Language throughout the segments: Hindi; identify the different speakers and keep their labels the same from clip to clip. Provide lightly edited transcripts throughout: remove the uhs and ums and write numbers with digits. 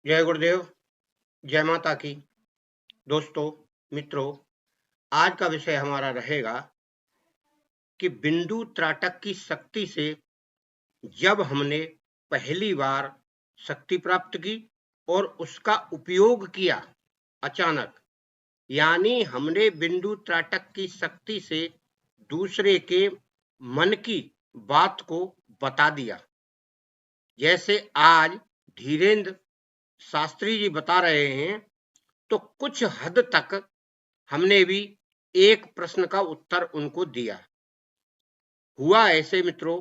Speaker 1: जय गुरुदेव, जय माता की। दोस्तों, मित्रों, आज का विषय हमारा रहेगा कि बिंदु त्राटक की शक्ति से जब हमने पहली बार शक्ति प्राप्त की और उसका उपयोग किया अचानक, यानी हमने बिंदु त्राटक की शक्ति से दूसरे के मन की बात को बता दिया। जैसे आज धीरेन्द्र शास्त्री जी बता रहे हैं, तो कुछ हद तक हमने भी एक प्रश्न का उत्तर उनको दिया। हुआ ऐसे मित्रों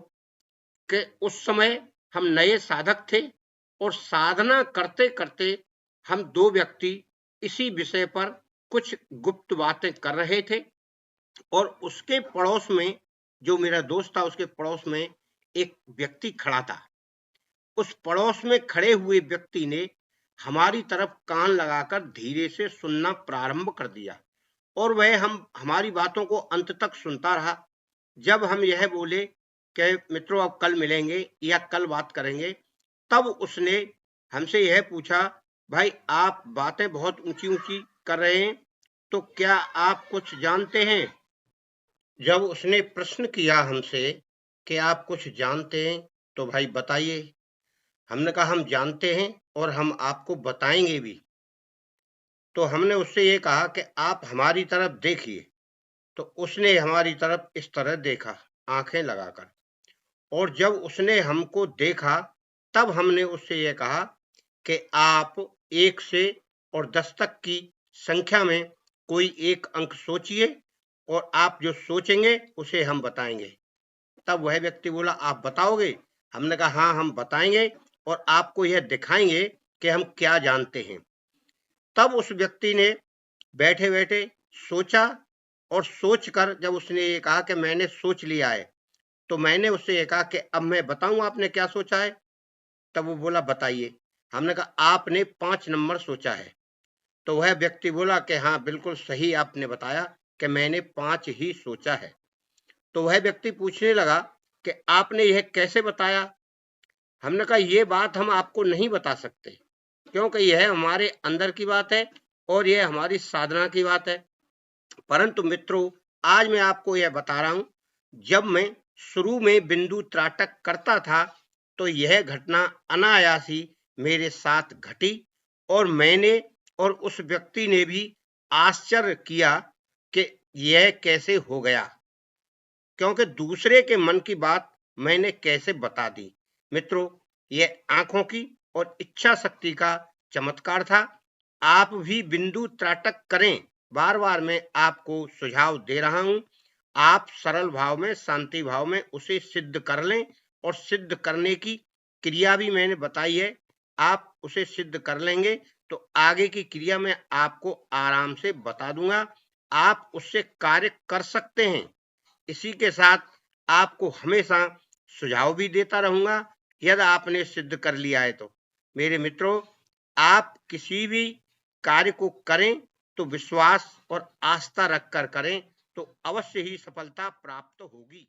Speaker 1: कि उस समय हम नए साधक थे और साधना करते करते हम दो व्यक्ति इसी विषय पर कुछ गुप्त बातें कर रहे थे और उसके पड़ोस में, जो मेरा दोस्त था, उसके पड़ोस में एक व्यक्ति खड़ा था। उस पड़ोस में खड़े हुए व्यक्ति ने हमारी तरफ कान लगाकर धीरे से सुनना प्रारंभ कर दिया और वह हमारी बातों को अंत तक सुनता रहा। जब हम यह बोले कि मित्रों अब कल मिलेंगे या कल बात करेंगे, तब उसने हमसे यह पूछा, भाई आप बातें बहुत ऊंची ऊंची कर रहे हैं, तो क्या आप कुछ जानते हैं? जब उसने प्रश्न किया हमसे कि आप कुछ जानते हैं तो भाई बताइए। हमने कहा हम जानते हैं और हम आपको बताएंगे भी। तो हमने उससे ये कहा कि आप हमारी तरफ देखिए। तो उसने हमारी तरफ इस तरह देखा, आंखें लगाकर, और जब उसने हमको देखा तब हमने उससे यह कहा कि आप 1 से और 10 तक की संख्या में कोई एक अंक सोचिए और आप जो सोचेंगे उसे हम बताएंगे। तब वह व्यक्ति बोला, आप बताओगे? हमने कहा हाँ, हम बताएंगे और आपको यह दिखाएंगे कि हम क्या जानते हैं। तब उस व्यक्ति ने बैठे बैठे सोचा और सोचकर जब उसने ये कहा कि मैंने सोच लिया है, तो मैंने उससे ये कहा कि अब मैं बताऊं आपने क्या सोचा है? तब वो बोला बताइए। हमने कहा आपने 5 नंबर सोचा है। तो वह व्यक्ति बोला कि हाँ, बिल्कुल सही आपने बताया कि मैंने 5 ही सोचा है। तो वह व्यक्ति पूछने लगा कि आपने यह कैसे बताया? हमने कहा ये बात हम आपको नहीं बता सकते, क्योंकि यह हमारे अंदर की बात है और यह हमारी साधना की बात है। परंतु मित्रों, आज मैं आपको यह बता रहा हूं, जब मैं शुरू में बिंदु त्राटक करता था तो यह घटना अनायास ही मेरे साथ घटी और मैंने और उस व्यक्ति ने भी आश्चर्य किया कि यह कैसे हो गया, क्योंकि दूसरे के मन की बात मैंने कैसे बता दी। मित्रों, यह आंखों की और इच्छा शक्ति का चमत्कार था। आप भी बिंदु त्राटक करें, बार बार मैं आपको सुझाव दे रहा हूं। आप सरल भाव में, शांति भाव में उसे सिद्ध कर लें और सिद्ध करने की क्रिया भी मैंने बताई है। आप उसे सिद्ध कर लेंगे तो आगे की क्रिया मैं आपको आराम से बता दूंगा, आप उससे कार्य कर सकते हैं। इसी के साथ आपको हमेशा सुझाव भी देता रहूंगा यदि आपने सिद्ध कर लिया है तो। मेरे मित्रों, आप किसी भी कार्य को करें तो विश्वास और आस्था रखकर करें, तो अवश्य ही सफलता प्राप्त होगी।